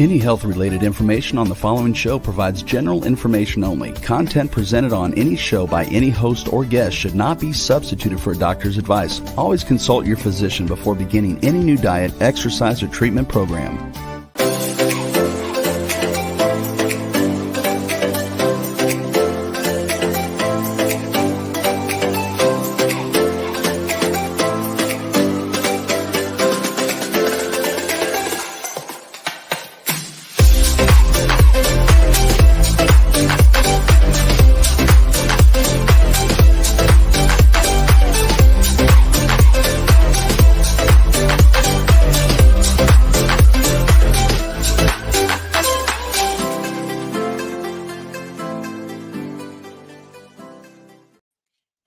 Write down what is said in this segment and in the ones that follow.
Any health-related information on the following show provides general information only. Content presented on any show by any host or guest should not be substituted for a doctor's advice. Always consult your physician before beginning any new diet, exercise, or treatment program.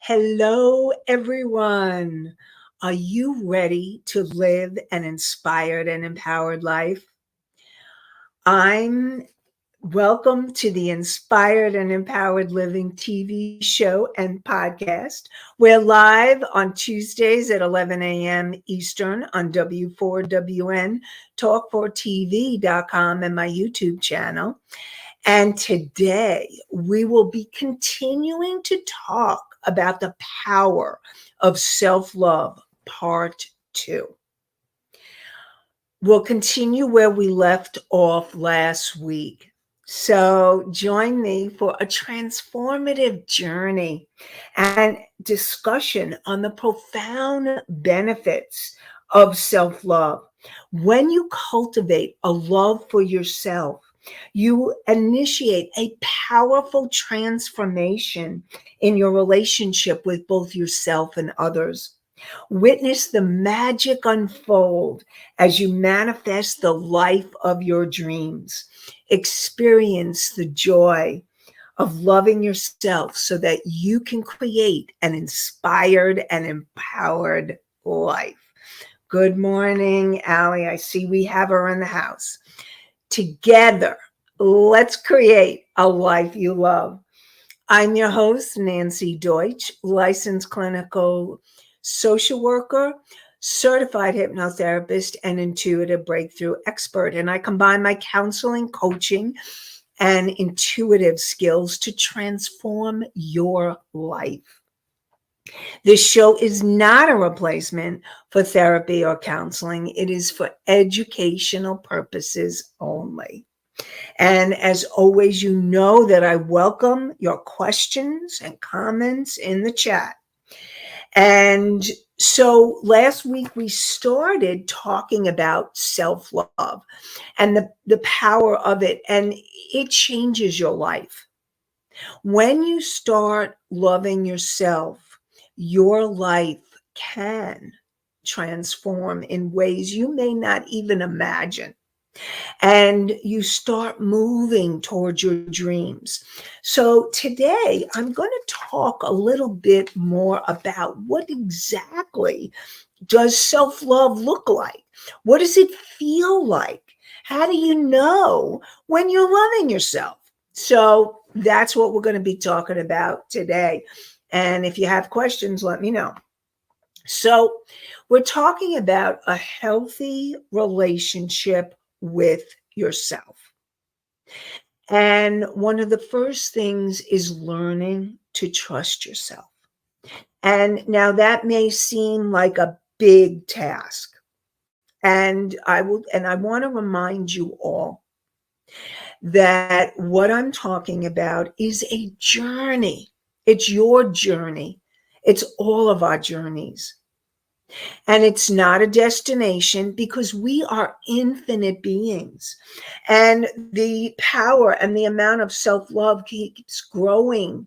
Hello, everyone. Are you ready to live an inspired and empowered life? Welcome to the Inspired and Empowered Living TV show and podcast. We're live on Tuesdays at 11 a.m. Eastern on W4WN, talk4tv.com, and my YouTube channel. And today we will be continuing to talk about the power of self-love, part 2. We'll continue where we left off last week. So join me for a transformative journey and discussion on the profound benefits of self-love. When you cultivate a love for yourself, you initiate a powerful transformation in your relationship with both yourself and others. Witness the magic unfold as you manifest the life of your dreams. Experience the joy of loving yourself so that you can create an inspired and empowered life. Good morning, Allie. I see we have her in the house. Together, let's create a life you love. I'm your host, Nanci Deutsch, licensed clinical social worker, certified hypnotherapist, and intuitive breakthrough expert. And I combine my counseling, coaching, and intuitive skills to transform your life. This show is not a replacement for therapy or counseling. It is for educational purposes only. And as always, you know that I welcome your questions and comments in the chat. And so last week we started talking about self-love and the power of it, and it changes your life. When you start loving yourself, your life can transform in ways you may not even imagine. And you start moving towards your dreams. So today I'm going to talk a little bit more about what exactly does self-love look like? What does it feel like? How do you know when you're loving yourself? So that's what we're going to be talking about today. And if you have questions, let me know. So we're talking about a healthy relationship with yourself. And one of the first things is learning to trust yourself. And now that may seem like a big task. And I want to remind you all that what I'm talking about is a journey. It's your journey. It's all of our journeys. And it's not a destination because we are infinite beings. And the power and the amount of self-love keeps growing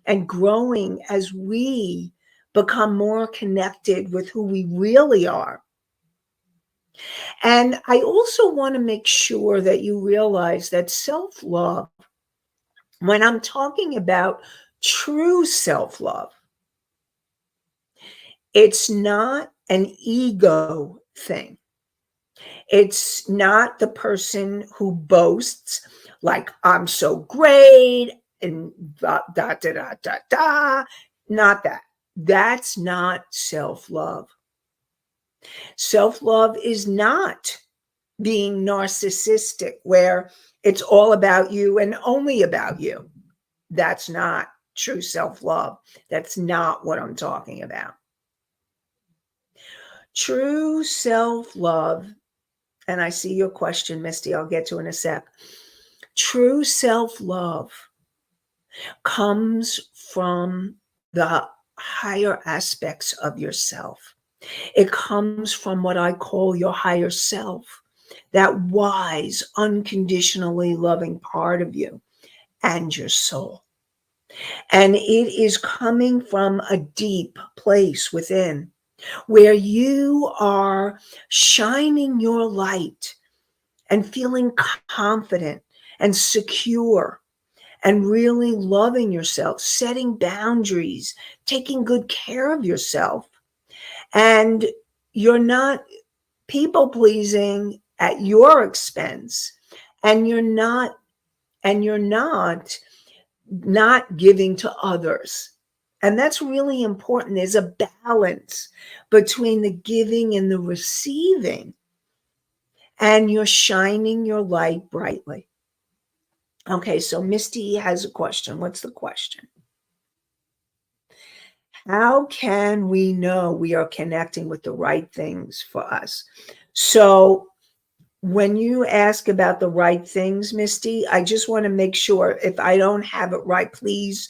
and growing as we become more connected with who we really are. And I also want to make sure that you realize that self-love, when I'm talking about true self-love, it's not an ego thing. It's not the person who boasts like, I'm so great and da, da, da, da, da, da. Not that. That's not self-love. Self-love is not being narcissistic, where it's all about you and only about you. That's not true self-love. That's not what I'm talking about. True self-love, and I see your question, Misty, I'll get to in a sec. True self-love comes from the higher aspects of yourself. It comes from what I call your higher self, that wise, unconditionally loving part of you and your soul. And it is coming from a deep place within where you are shining your light and feeling confident and secure and really loving yourself, setting boundaries, taking good care of yourself. And you're not people pleasing at your expense, and you're not giving to others. And that's really important. There's a balance between the giving and the receiving, and you're shining your light brightly. Okay, so Misty has a question. What's the question? How can we know we are connecting with the right things for us? So when you ask about the right things, Misty, I just want to make sure, if I don't have it right, please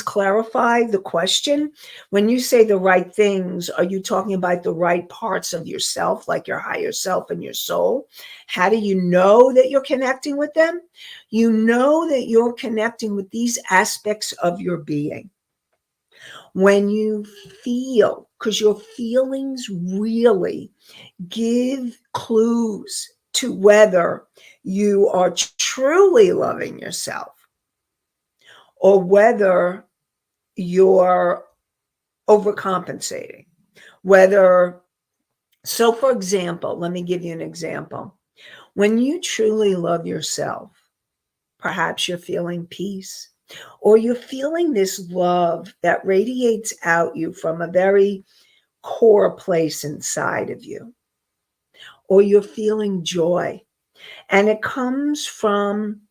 clarify the question. When you say the right things, are you talking about the right parts of yourself, like your higher self and your soul? How do you know that you're connecting with them? You know that you're connecting with these aspects of your being when you feel, because your feelings really give clues to whether you are truly loving yourself or whether you're overcompensating. So for example, let me give you an example. When you truly love yourself, perhaps you're feeling peace, or you're feeling this love that radiates out you from a very core place inside of you, or you're feeling joy, and it comes from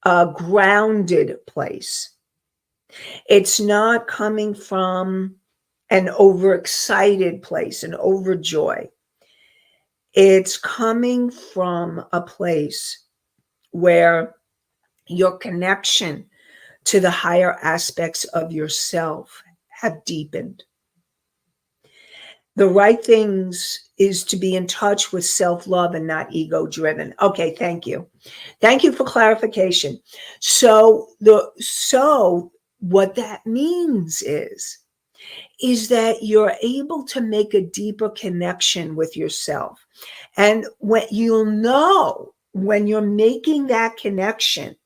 a grounded place. It's not coming from an overexcited place, an overjoy. It's coming from a place where your connection to the higher aspects of yourself have deepened. The right things is to be in touch with self-love and not ego-driven. Okay, thank you. Thank you for clarification. So what that means is that you're able to make a deeper connection with yourself. And when you'll know when you're making that connection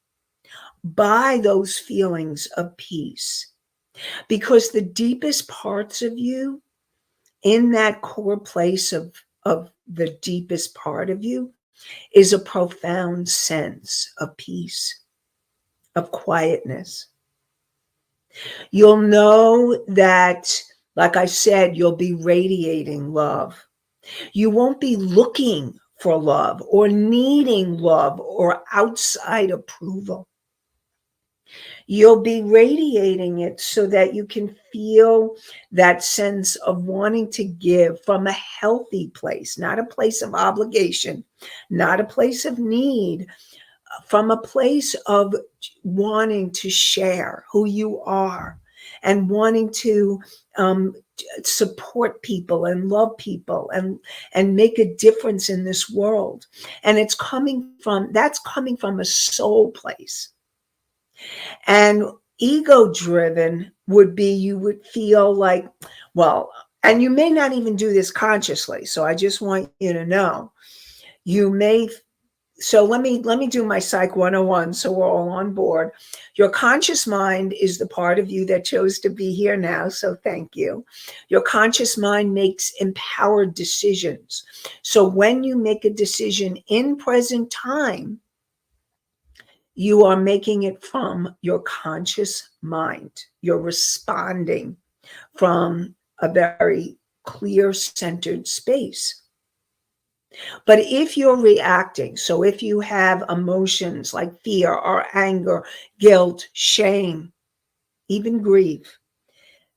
by those feelings of peace, because the deepest parts of you, in that core place of the deepest part of you, is a profound sense of peace, of quietness. You'll know that, like I said, you'll be radiating love. You won't be looking for love or needing love or outside approval. You'll be radiating it so that you can feel that sense of wanting to give from a healthy place, not a place of obligation, not a place of need, from a place of wanting to share who you are and wanting to support people and love people and make a difference in this world. And that's coming from a soul place. And ego driven would be, you would feel like, well, and you may not even do this consciously. So I just want you to know, so let me do my Psych 101 so we're all on board. Your conscious mind is the part of you that chose to be here now, so thank you. Your conscious mind makes empowered decisions. So when you make a decision in present time, you are making it from your conscious mind. You're responding from a very clear, centered space. But if you're reacting, so if you have emotions like fear or anger, guilt, shame, even grief,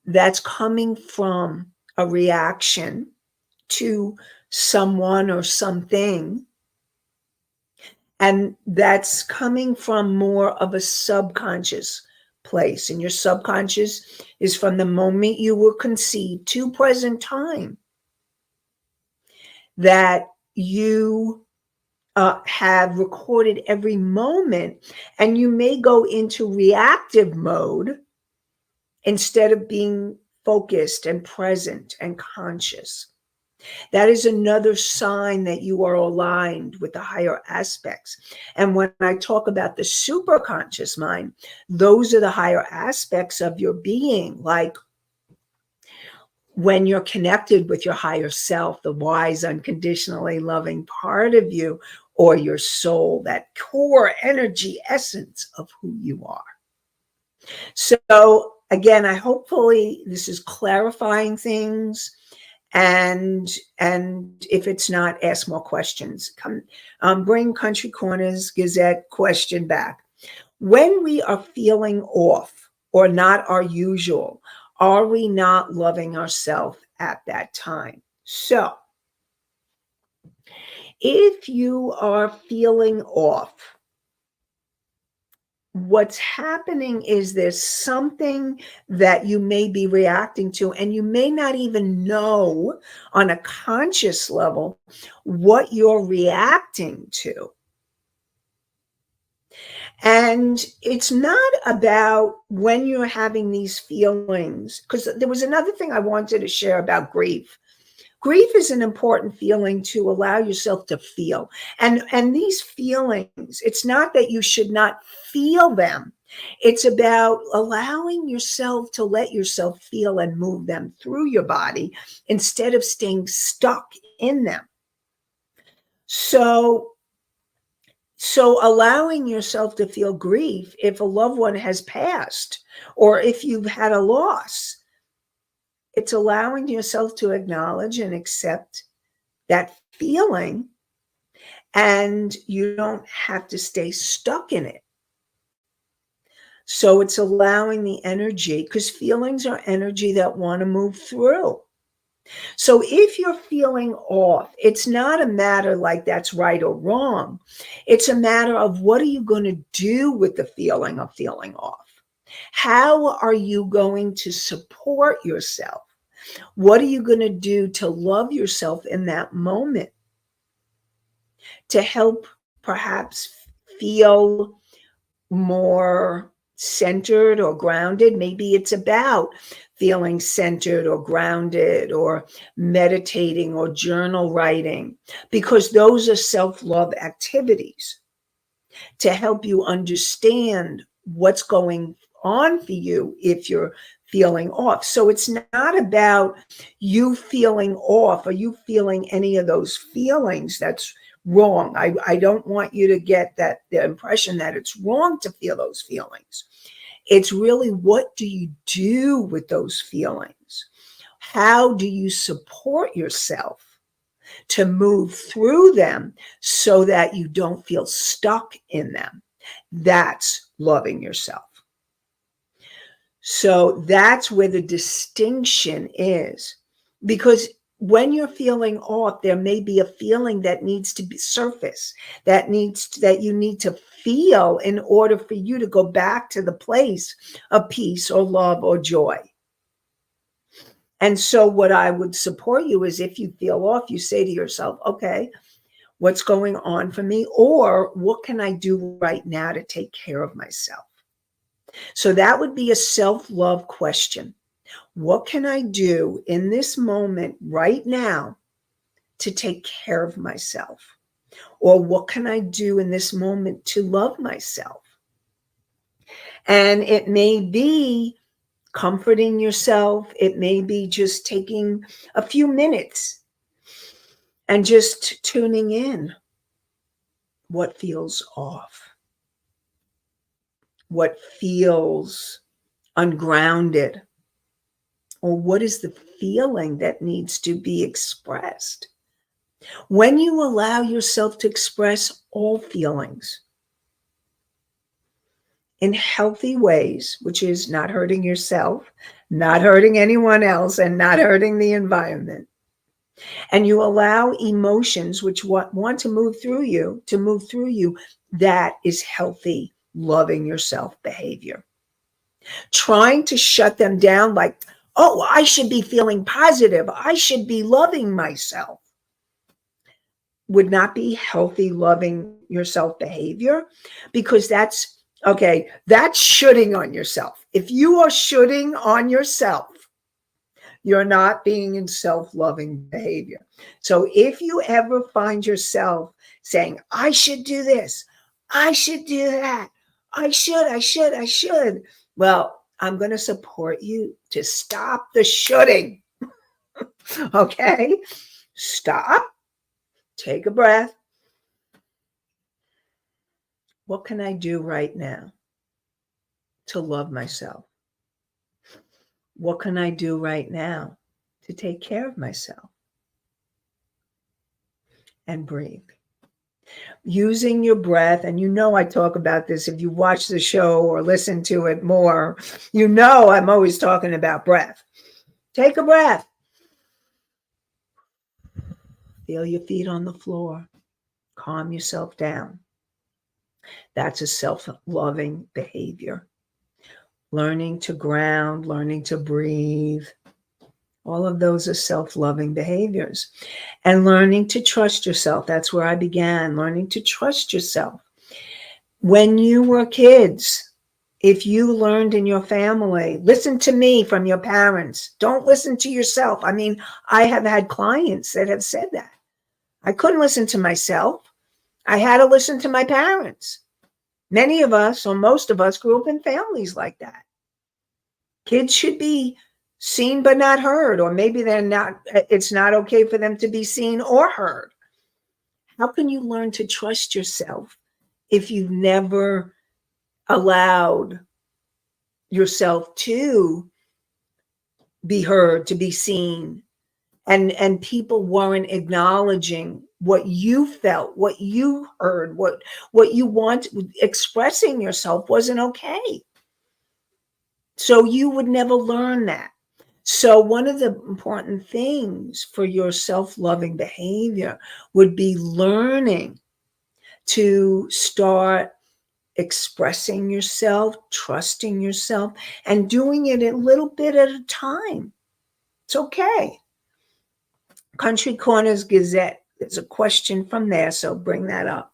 that's coming from a reaction to someone or something. And that's coming from more of a subconscious place. And your subconscious is from the moment you were conceived to present time, that you have recorded every moment, and you may go into reactive mode instead of being focused and present and conscious. That is another sign that you are aligned with the higher aspects. And when I talk about the superconscious mind, those are the higher aspects of your being, like when you're connected with your higher self, the wise, unconditionally loving part of you, or your soul, that core energy essence of who you are. So again, I hopefully this is clarifying things. And if it's not, ask more questions. Come, bring Country Corners Gazette question back. When we are feeling off or not our usual, are we not loving ourselves at that time? So if you are feeling off, what's happening is there's something that you may be reacting to, and you may not even know on a conscious level what you're reacting to. And it's not about when you're having these feelings, because there was another thing I wanted to share about grief. Grief is an important feeling to allow yourself to feel. And these feelings, it's not that you should not feel them. It's about allowing yourself to let yourself feel and move them through your body instead of staying stuck in them. So allowing yourself to feel grief if a loved one has passed or if you've had a loss, it's allowing yourself to acknowledge and accept that feeling, and you don't have to stay stuck in it. So it's allowing the energy, because feelings are energy that want to move through. So if you're feeling off, it's not a matter like that's right or wrong. It's a matter of what are you going to do with the feeling of feeling off? How are you going to support yourself? What are you going to do to love yourself in that moment, to help perhaps feel more centered or grounded? Maybe it's about feeling centered or grounded or meditating or journal writing, because those are self-love activities to help you understand what's going on for you if you're feeling off. So it's not about you feeling off or you feeling any of those feelings. That's wrong. I don't want you to get that the impression that it's wrong to feel those feelings. It's really, what do you do with those feelings? How do you support yourself to move through them so that you don't feel stuck in them? That's loving yourself. So that's where the distinction is, because when you're feeling off, there may be a feeling that needs to be surface, that you need to feel in order for you to go back to the place of peace or love or joy. And so what I would support you is, if you feel off, you say to yourself, okay, what's going on for me? Or what can I do right now to take care of myself? So that would be a self-love question. What can I do in this moment right now to take care of myself? Or what can I do in this moment to love myself? And it may be comforting yourself. It may be just taking a few minutes and just tuning in. What feels off? What feels ungrounded? Or what is the feeling that needs to be expressed? When you allow yourself to express all feelings in healthy ways, which is not hurting yourself, not hurting anyone else, and not hurting the environment, and you allow emotions which want to move through you, that is healthy, loving yourself behavior. Trying to shut them down like, oh, I should be feeling positive, I should be loving myself, would not be healthy, loving yourself behavior, because that's shooting on yourself. If you are shooting on yourself, you're not being in self-loving behavior. So if you ever find yourself saying, I should do this, I should do that, I should, well, I'm going to support you to stop the shooting. Okay? Stop. Take a breath. What can I do right now to love myself? What can I do right now to take care of myself? And breathe. Using your breath, and I talk about this if you watch the show or listen to it more, I'm always talking about breath. Take a breath. Feel your feet on the floor. Calm yourself down. That's a self-loving behavior. Learning to ground, learning to breathe. All of those are self-loving behaviors. And learning to trust yourself. That's where I began, learning to trust yourself. When you were kids, if you learned in your family, listen to me from your parents. Don't listen to yourself. I mean, I have had clients that have said that. I couldn't listen to myself. I had to listen to my parents. Many of us, or most of us, grew up in families like that. Kids should be seen but not heard, or maybe it's not okay for them to be seen or heard. How can you learn to trust yourself if you've never allowed yourself to be heard, to be seen, and people weren't acknowledging what you felt, what you heard, what you want? Expressing yourself wasn't okay. So you would never learn that. So one of the important things for your self-loving behavior would be learning to start expressing yourself, trusting yourself, and doing it a little bit at a time. It's okay. Country Corners Gazette, there's a question from there, so bring that up.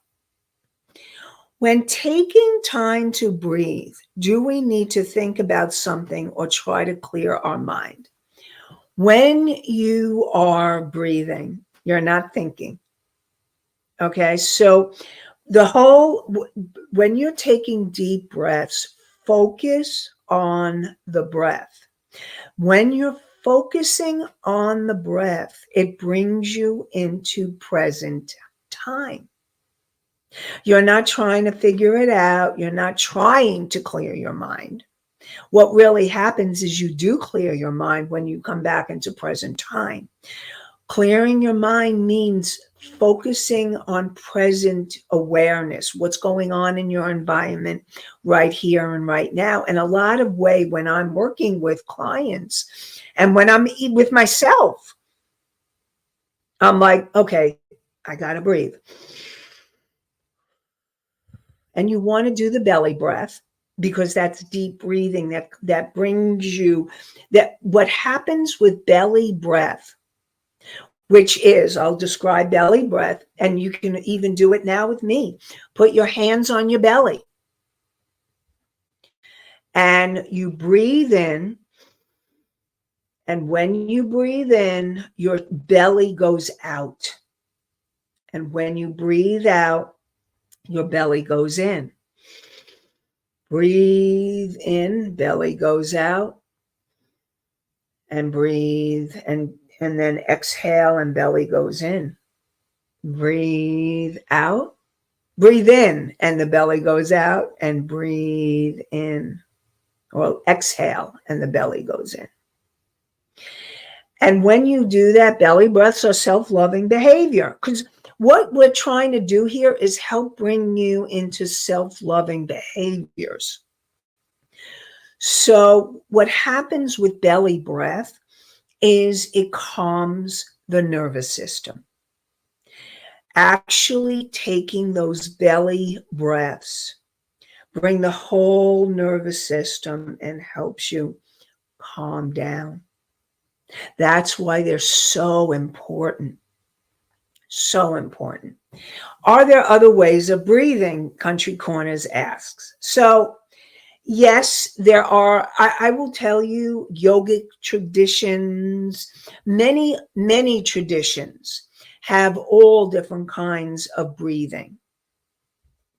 When taking time to breathe, do we need to think about something or try to clear our mind? When you are breathing, you're not thinking. Okay, so when you're taking deep breaths, focus on the breath. When you're focusing on the breath, it brings you into present time. You're not trying to figure it out. You're not trying to clear your mind. What really happens is you do clear your mind when you come back into present time. Clearing your mind means focusing on present awareness, what's going on in your environment right here and right now. And a lot of way when I'm working with clients and when I'm with myself, I'm like, okay, I got to breathe. And you want to do the belly breath because that's deep breathing that brings you that. What happens with belly breath, which is, I'll describe belly breath, and you can even do it now with me. Put your hands on your belly and you breathe in. And when you breathe in, your belly goes out. And when you breathe out, your belly goes in. Breathe in, belly goes out. And breathe, and then exhale, and belly goes in. Breathe out. Breathe in, and the belly goes out, and breathe in. Or exhale, and the belly goes in. And when you do that, belly breaths are self-loving behavior, because what we're trying to do here is help bring you into self-loving behaviors. So what happens with belly breath is it calms the nervous system. Actually taking those belly breaths bring the whole nervous system and helps you calm down. That's why they're so important. So important. Are there other ways of breathing? Country Corners asks. So yes, there are. I will tell you, yogic traditions, many traditions have all different kinds of breathing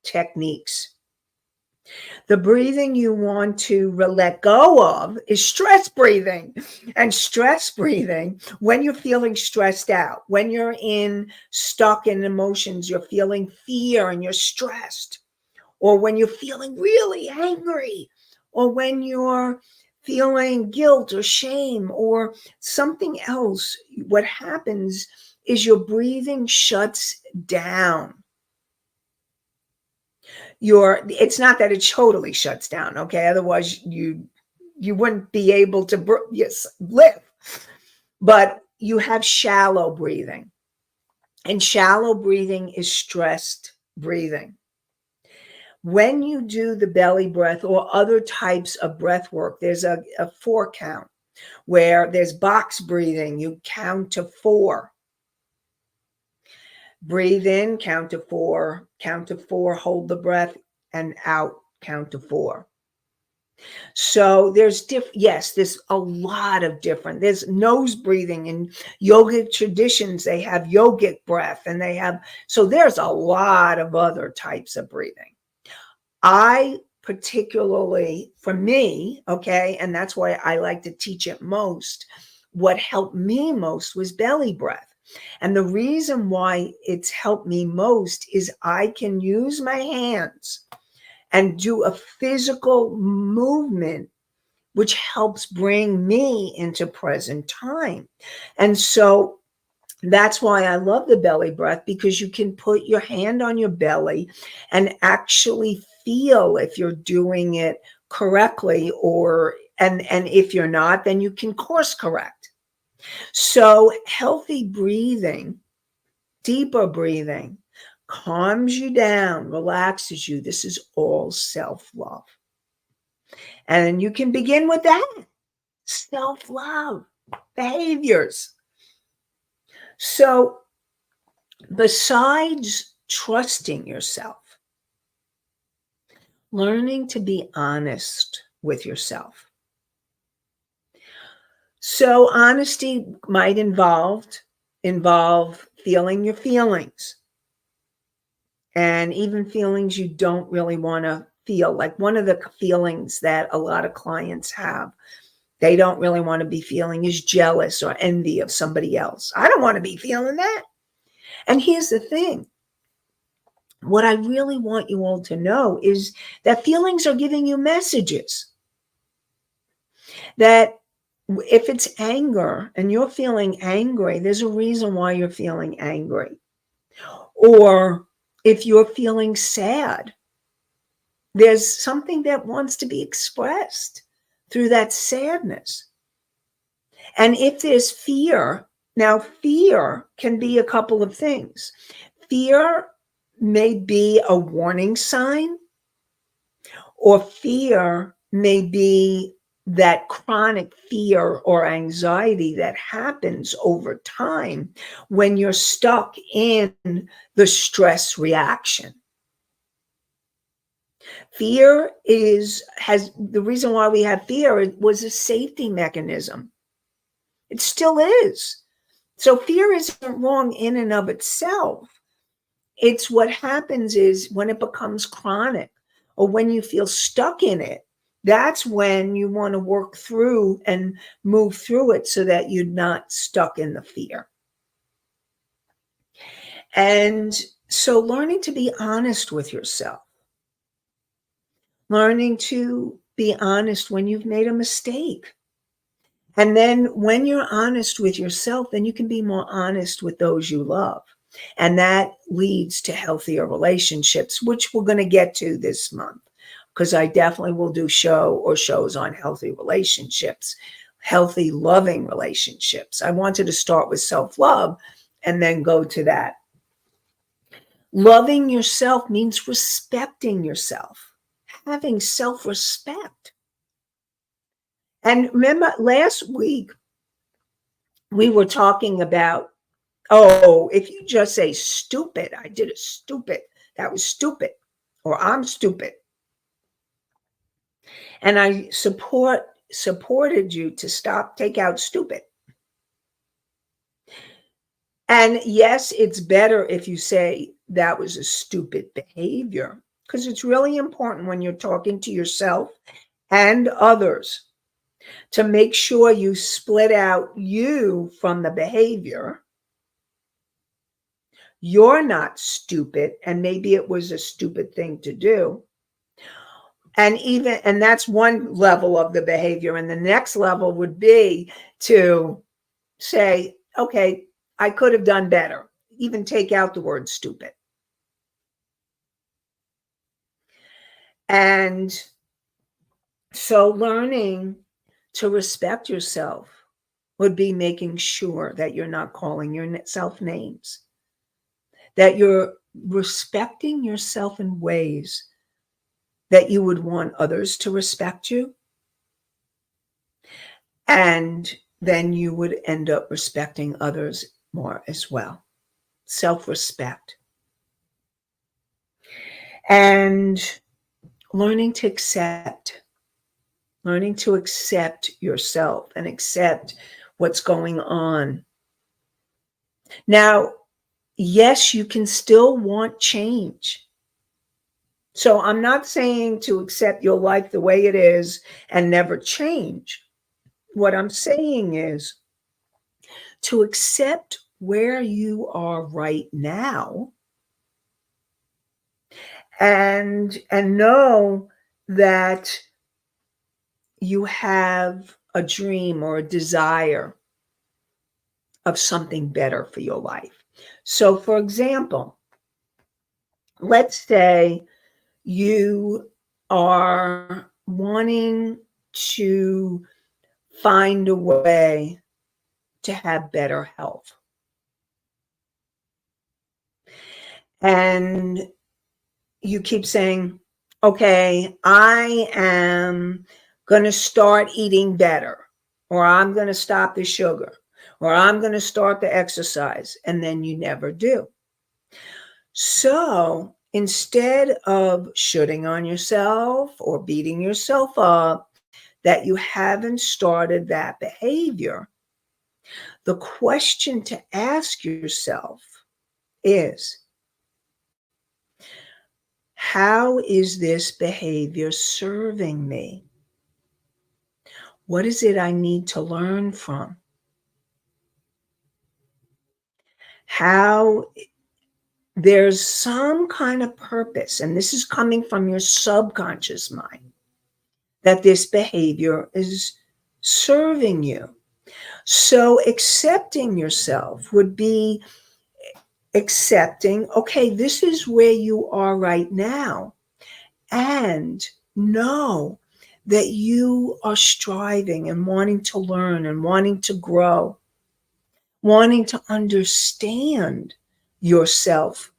techniques. The breathing you want to let go of is stress breathing. And stress breathing, when you're feeling stressed out, when you're stuck in emotions, you're feeling fear and you're stressed, or when you're feeling really angry, or when you're feeling guilt or shame or something else, what happens is your breathing shuts down. It's not that it totally shuts down, okay? Otherwise you wouldn't be able to live. But you have shallow breathing. And shallow breathing is stressed breathing. When you do the belly breath or other types of breath work, there's a 4 count where there's box breathing. You count to 4. Breathe in, count to 4, hold the breath, and out, count to 4. So there's there's a lot of different. There's nose breathing in yogic traditions. They have yogic breath, and so there's a lot of other types of breathing. I particularly, for me, okay, and that's why I like to teach it most, what helped me most was belly breath. And the reason why it's helped me most is I can use my hands and do a physical movement, which helps bring me into present time. And so that's why I love the belly breath, because you can put your hand on your belly and actually feel if you're doing it correctly, and if you're not, then you can course correct. So healthy breathing, deeper breathing, calms you down, relaxes you. This is all self-love. And you can begin with that. Self-love behaviors. So besides trusting yourself, learning to be honest with yourself. So honesty might involve feeling your feelings, and even feelings you don't really want to feel. Like one of the feelings that a lot of clients have, they don't really want to be feeling, is jealous or envy of somebody else. I don't want to be feeling that. And here's the thing. What I really want you all to know is that feelings are giving you messages. That if it's anger and you're feeling angry, there's a reason why you're feeling angry. Or if you're feeling sad, there's something that wants to be expressed through that sadness. And if there's fear, now fear can be a couple of things. Fear may be a warning sign, or fear may be that chronic fear or anxiety that happens over time when you're stuck in the stress reaction. Fear has the reason why we have fear, it was a safety mechanism. It still is. So fear isn't wrong in and of itself. It's what happens is when it becomes chronic, or when you feel stuck in it, that's when you want to work through and move through it so that you're not stuck in the fear. And so learning to be honest with yourself, learning to be honest when you've made a mistake, And then when you're honest with yourself, then you can be more honest with those you love. And that leads to healthier relationships, which we're going to get to this month, because I definitely will do shows on healthy relationships, healthy, loving relationships. I wanted to start with self-love and then go to that. Loving yourself means respecting yourself, having self-respect. And remember, last week we were talking about, oh, if you just say stupid, I did it stupid, that was stupid, or I'm stupid. And I supported you to take out stupid. And yes, it's better if you say that was a stupid behavior, because it's really important when you're talking to yourself and others to make sure you split out you from the behavior. You're not stupid, and maybe it was a stupid thing to do. And that's one level of the behavior. And the next level would be to say, okay, I could have done better. Even take out the word stupid. And so learning to respect yourself would be making sure that you're not calling yourself names, that you're respecting yourself in ways that you would want others to respect you. And then you would end up respecting others more as well. Self-respect. And learning to accept yourself and accept what's going on. Now, yes, you can still want change. So I'm not saying to accept your life the way it is and never change. What I'm saying is to accept where you are right now and know that you have a dream or a desire of something better for your life. So, for example, let's say you are wanting to find a way to have better health. And you keep saying, okay, I am going to start eating better, or I'm going to stop the sugar, or I'm going to start the exercise, and then you never do. So instead of shooting on yourself or beating yourself up that you haven't started that behavior, the question to ask yourself is, how is this behavior serving me? What is it I need to learn from? How there's some kind of purpose, and this is coming from your subconscious mind, that this behavior is serving you. So accepting yourself would be accepting, okay, this is where you are right now. And know that you are striving and wanting to learn and wanting to grow, wanting to understand yourself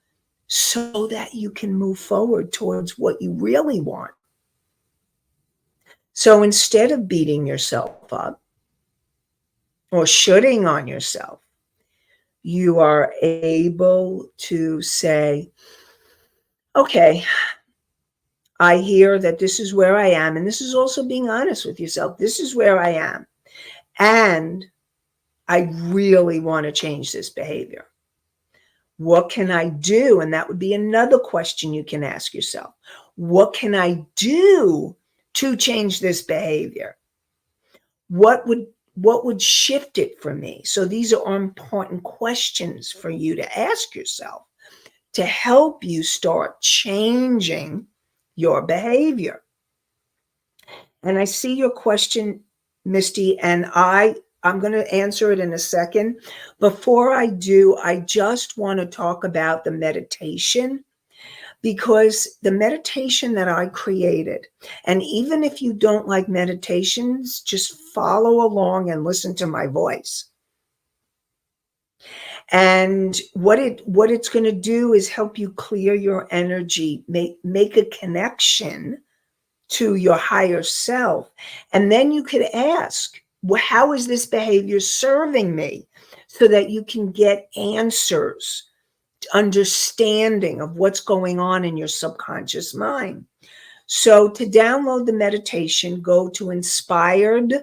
so that you can move forward towards what you really want. So instead of beating yourself up or shooting on yourself, you are able to say, okay, I hear that this is where I am. And this is also being honest with yourself. This is where I am. And I really want to change this behavior. What can I do? And that would be another question you can ask yourself. What can I do to change this behavior? What would shift it for me? So these are important questions for you to ask yourself to help you start changing your behavior. And I see your question Misty, and I'm going to answer it in a second. Before I do, I just want to talk about the meditation, because the meditation that I created, and even if you don't like meditations, just follow along and listen to my voice. And what it's going to do is help you clear your energy, make a connection to your higher self. And then you could ask, well, how is this behavior serving me? So that you can get answers, understanding of what's going on in your subconscious mind. So to download the meditation, go to inspired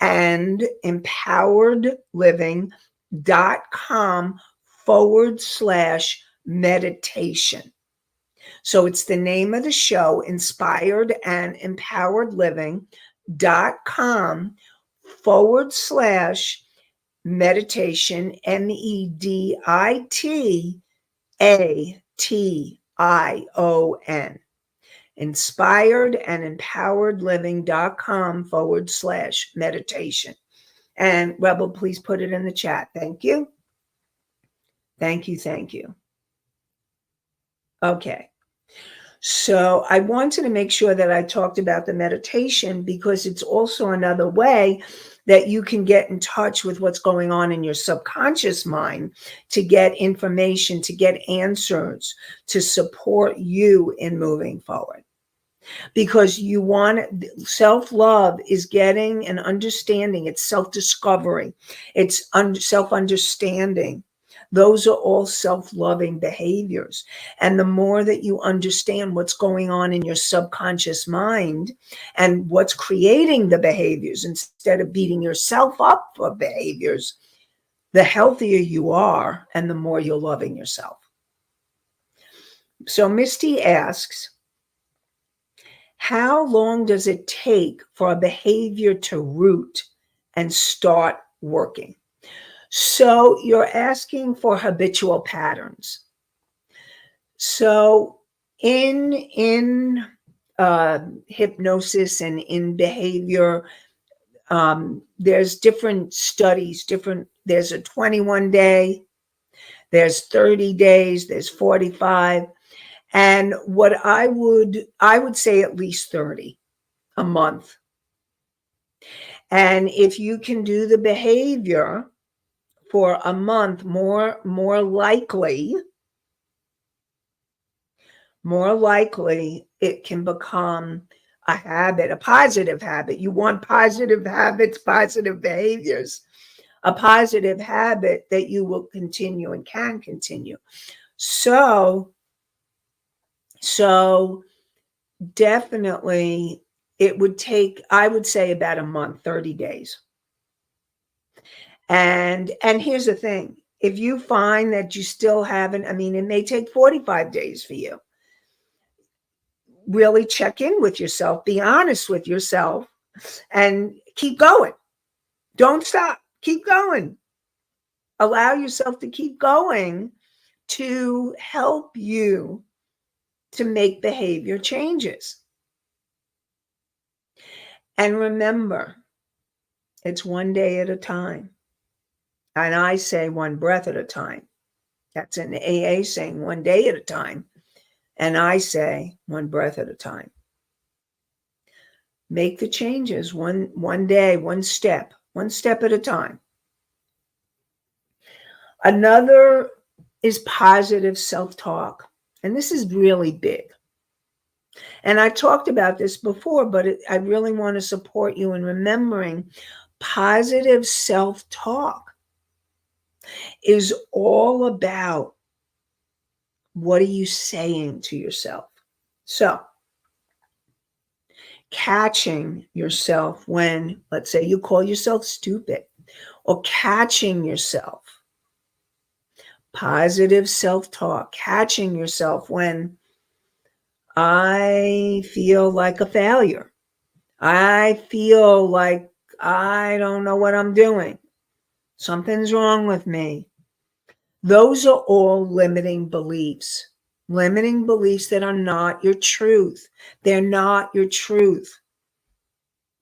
and empowered living.com/meditation. So it's the name of the show, inspired and empowered living.com/meditation, MEDITATION. Inspired and empowered living.com/meditation. And Rebel, please put it in the chat. Thank you. Thank you. Thank you. Okay. So I wanted to make sure that I talked about the meditation, because it's also another way that you can get in touch with what's going on in your subconscious mind, to get information, to get answers, to support you in moving forward. Because you want, self-love is getting an understanding, it's self-discovery, it's self-understanding. Those are all self-loving behaviors. And the more that you understand what's going on in your subconscious mind and what's creating the behaviors, instead of beating yourself up for behaviors, the healthier you are and the more you're loving yourself. So Misty asks, how long does it take for a behavior to root and start working? So you're asking for habitual patterns. So in hypnosis and in behavior, there's different studies, there's a 21-day, there's 30 days, there's 45. And what I would say at least 30 a month. And if you can do the behavior for a month, more likely it can become a habit, a positive habit. You want positive habits, positive behaviors, a positive habit that you will continue and can continue. So definitely it would take, I would say, about a month, 30 days. And here's the thing. If you find that you still haven't, I mean, it may take 45 days for you. Really check in with yourself, be honest with yourself, and keep going. Don't stop. Keep going. Allow yourself to keep going to help you to make behavior changes. And remember, it's one day at a time. And I say one breath at a time. That's an AA saying one day at a time. And I say one breath at a time. Make the changes one day, one step at a time. Another is positive self-talk. And this is really big. And I talked about this before, but I really want to support you in remembering positive self-talk is all about what are you saying to yourself. So catching yourself when, let's say, you call yourself stupid, or catching yourself. Positive self-talk, catching yourself when I feel like a failure. I feel like I don't know what I'm doing. Something's wrong with me. Those are all limiting beliefs that are not your truth. They're not your truth.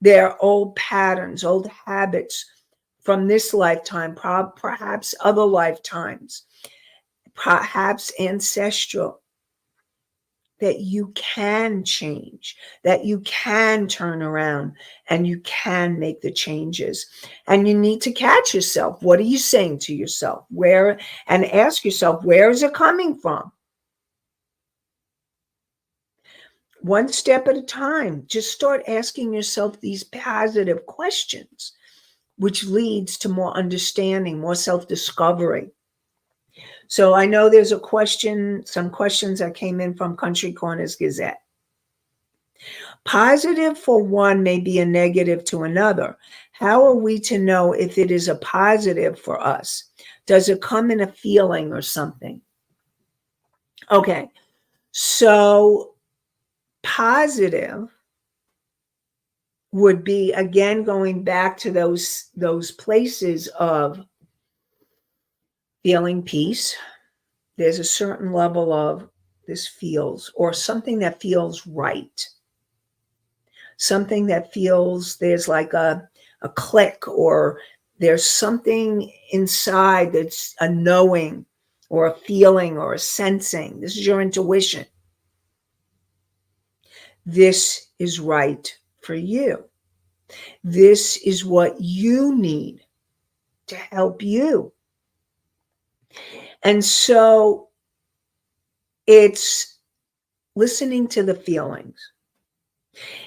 They're old patterns, old habits from this lifetime, perhaps other lifetimes, perhaps ancestral, that you can change, that you can turn around, and you can make the changes. And you need to catch yourself. What are you saying to yourself? Where, and ask yourself, where is it coming from? One step at a time. Just start asking yourself these positive questions, which leads to more understanding, more self-discovery. So I know there's a question, some questions that came in from Country Corners Gazette. Positive for one may be a negative to another. How are we to know if it is a positive for us? Does it come in a feeling or something? Okay, so positive would be, again, going back to those places of feeling peace. There's a certain level of this feels, or something that feels right. Something that feels, there's like a click, or there's something inside that's a knowing or a feeling or a sensing. This is your intuition. This is right for you. This is what you need to help you. And so it's listening to the feelings.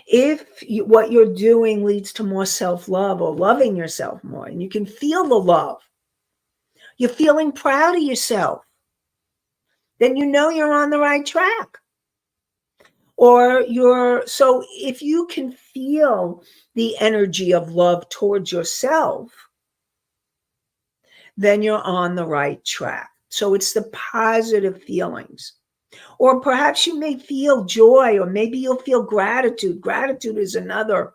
If what you're doing leads to more self-love or loving yourself more, and you can feel the love, you're feeling proud of yourself, then you know you're on the right track. Or so if you can feel the energy of love towards yourself, then you're on the right track. So it's the positive feelings. Or perhaps you may feel joy, or maybe you'll feel gratitude. Gratitude is another.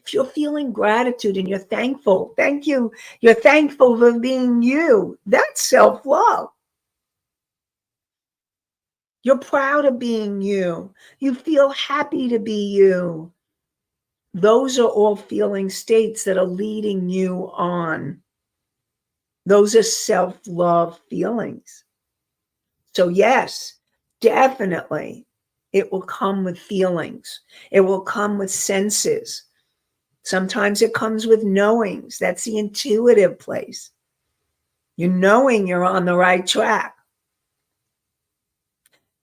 If you're feeling gratitude and you're thankful, thank you. You're thankful for being you. That's self-love. You're proud of being you. You feel happy to be you. Those are all feeling states that are leading you on. Those are self-love feelings. So yes, definitely, it will come with feelings. It will come with senses. Sometimes it comes with knowings. That's the intuitive place. You're knowing you're on the right track.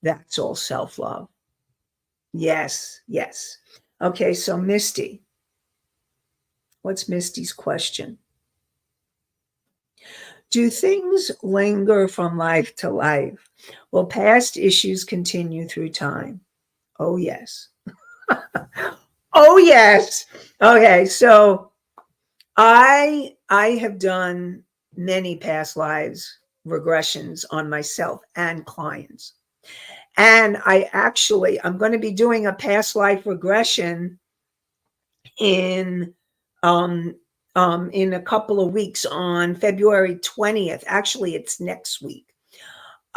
That's all self-love. Yes, yes. Okay, so Misty. What's Misty's question? Do things linger from life to life? Will past issues continue through time? Oh, yes. Oh, yes. Okay, so I have done many past lives regressions on myself and clients. And I'm going to be doing a past life regression in a couple of weeks on February 20th. Actually, it's next week.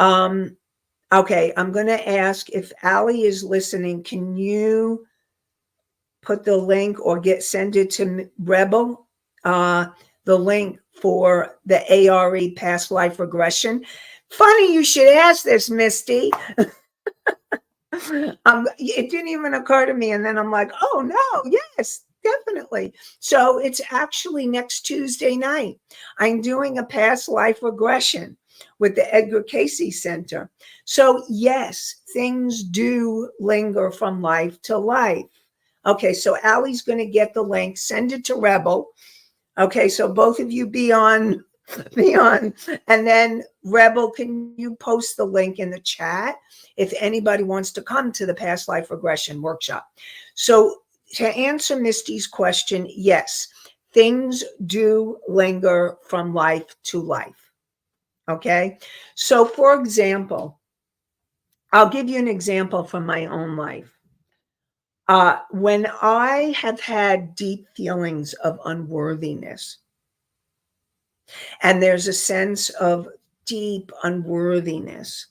Okay, I'm going to ask if Allie is listening. Can you put the link or send it to Rebel, the link for the ARE past life regression? Funny you should ask this, Misty. It didn't even occur to me. And then I'm like, oh no, yes, definitely. So it's actually next Tuesday night. I'm doing a past life regression with the Edgar Cayce Center. So yes, things do linger from life to life. Okay, so Allie's going to get the link, send it to Rebel. Okay, so both of you be on, and then Rebel, can you post the link in the chat if anybody wants to come to the past life regression workshop? So to answer Misty's question, yes, things do linger from life to life. Okay, so for example, I'll give you an example from my own life. When I have had deep feelings of unworthiness, and there's a sense of deep unworthiness,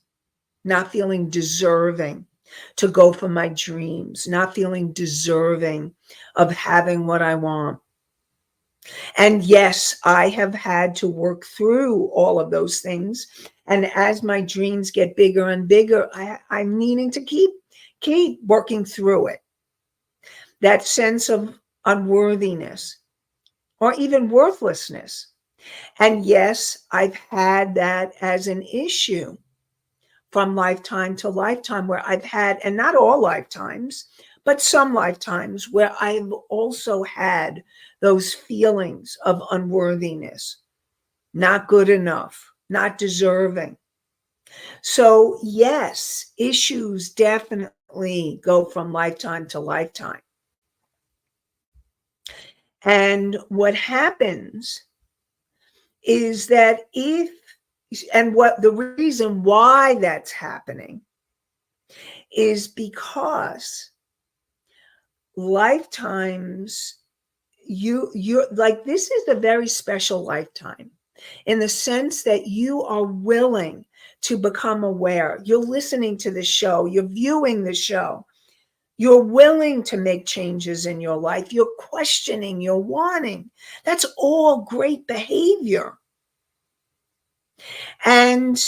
not feeling deserving. to go for my dreams, not feeling deserving of having what I want. And yes, I have had to work through all of those things. And as my dreams get bigger and bigger, I'm needing to keep working through it. That sense of unworthiness or even worthlessness. And yes, I've had that as an issue from lifetime to lifetime, where I've had, and not all lifetimes, but some lifetimes where I've also had those feelings of unworthiness, not good enough, not deserving. So, yes, issues definitely go from lifetime to lifetime. And what happens is that what the reason why that's happening is because lifetimes, you're like, this is a very special lifetime in the sense that you are willing to become aware. You're listening to the show, you're viewing the show, you're willing to make changes in your life, you're questioning, you're wanting. That's all great behavior. And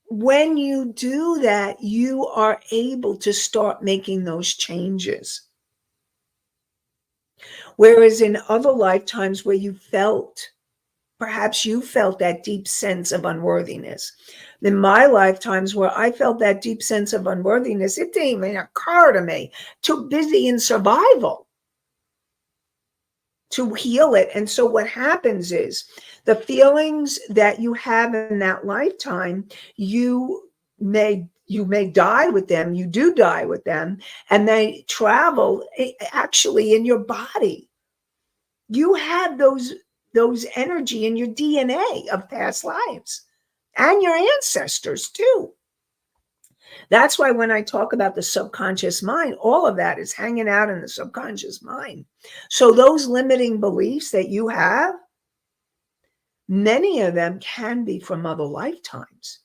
when you do that, you are able to start making those changes. Whereas in other lifetimes where perhaps you felt that deep sense of unworthiness. In my lifetimes where I felt that deep sense of unworthiness, it didn't even occur to me. Too busy in survival to heal it. And so what happens is the feelings that you have in that lifetime, you may die with them, you do die with them, and they travel actually in your body. You have those energy in your DNA of past lives and your ancestors too. That's why when I talk about the subconscious mind, all of that is hanging out in the subconscious mind. So those limiting beliefs that you have, many of them can be from other lifetimes.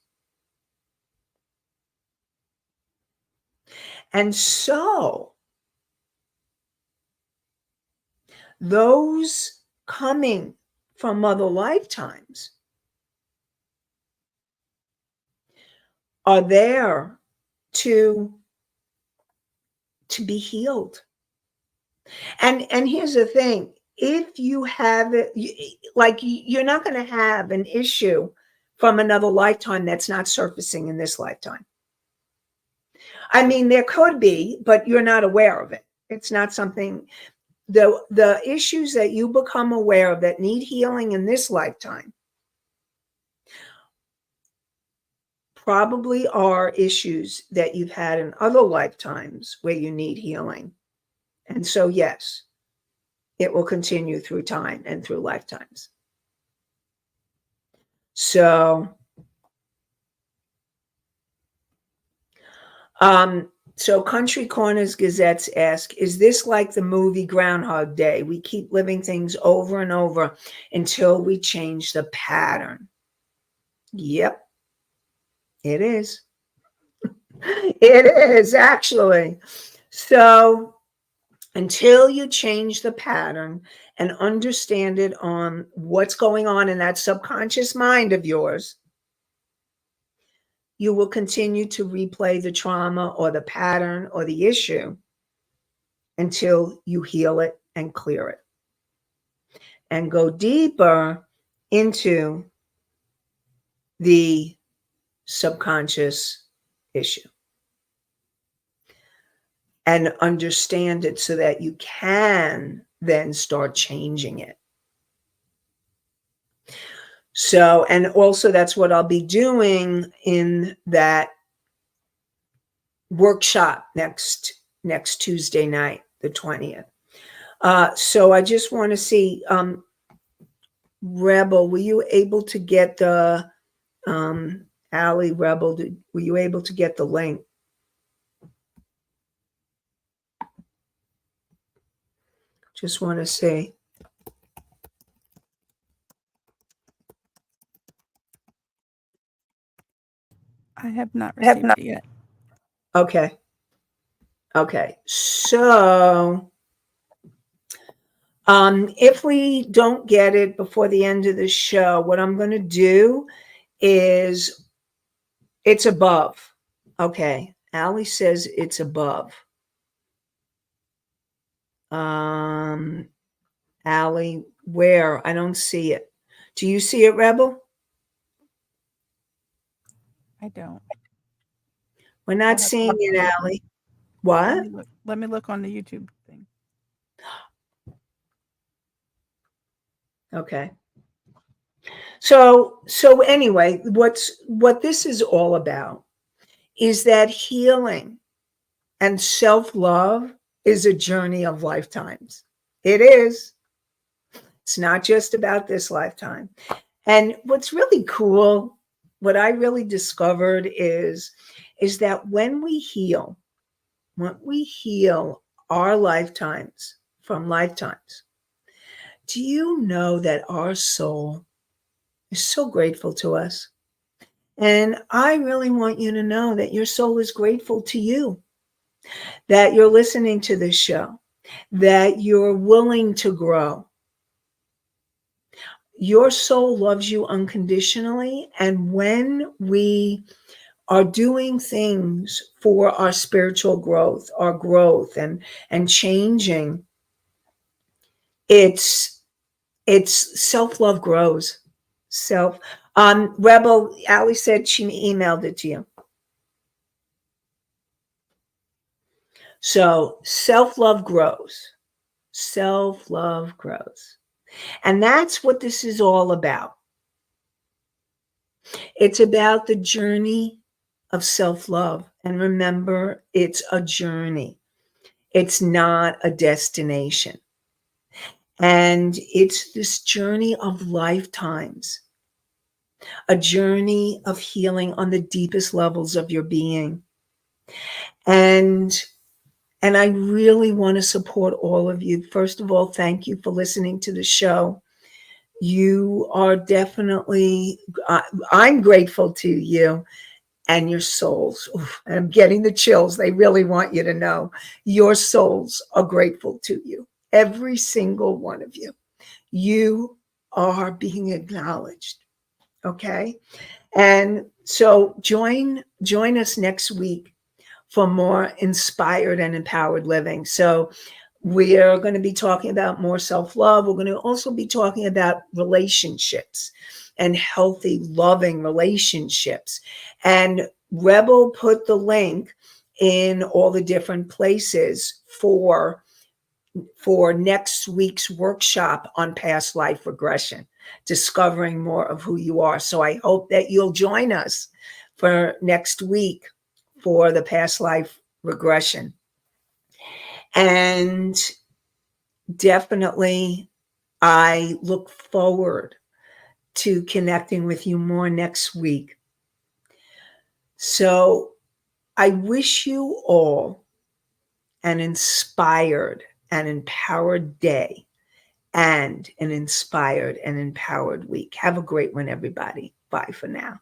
And so those coming from other lifetimes are there to be healed. And here's the thing, if you have it, like, you're not going to have an issue from another lifetime that's not surfacing in this lifetime. I mean, there could be, but you're not aware of it. It's not something, the issues that you become aware of that need healing in this lifetime probably are issues that you've had in other lifetimes where you need healing. And so, yes, it will continue through time and through lifetimes. So, so Country Corners Gazettes ask, is this like the movie Groundhog Day? We keep living things over and over until we change the pattern. Yep, it is. It is, actually. So until you change the pattern and understand it on what's going on in that subconscious mind of yours, you will continue to replay the trauma or the pattern or the issue until you heal it and clear it and go deeper into the subconscious issue and understand it so that you can then start changing it. So, and also that's what I'll be doing in that workshop next Tuesday night, the 20th. So I just want to see, Rebel, were you able to get the, Allie Rebel, were you able to get the link? Just want to say. I have not received it yet. Okay. Okay. So if we don't get it before the end of the show, what I'm going to do is it's above. Okay. Allie says it's above. Allie, where? I don't see it. Do you see it, Rebel? I don't. We're I'll not have to seeing look it, on the Allie. let What? me look let me look on the YouTube thing. Okay. So anyway, what this is all about is that healing and self-love is a journey of lifetimes. It is. It's not just about this lifetime. And what's really cool, what I really discovered is that when we heal our lifetimes from lifetimes, do you know that our soul is so grateful to us? And I really want you to know that your soul is grateful to you, that you're listening to this show, that you're willing to grow. Your soul loves you unconditionally. And when we are doing things for our spiritual growth, our growth and changing, it's self-love grows. Self Rebel, Allie said she emailed it to you. So self-love grows. Self-love grows. And that's what this is all about. It's about the journey of self-love. And remember, it's a journey. It's not a destination. And it's this journey of lifetimes, a journey of healing on the deepest levels of your being. And I really want to support all of you. First of all, thank you for listening to the show. You are definitely, I'm grateful to you and your souls. Oof, I'm getting the chills. They really want you to know your souls are grateful to you. Every single one of you. You are being acknowledged. Okay. And so join us next week for more inspired and empowered living. So we are going to be talking about more self-love. We're going to also be talking about relationships and healthy, loving relationships. And Rebel put the link in all the different places for next week's workshop on past life regression, discovering more of who you are. So I hope that you'll join us for next week for the past life regression. And definitely, I look forward to connecting with you more next week. So I wish you all an inspired and empowered day and an inspired and empowered week. Have a great one, everybody. Bye for now.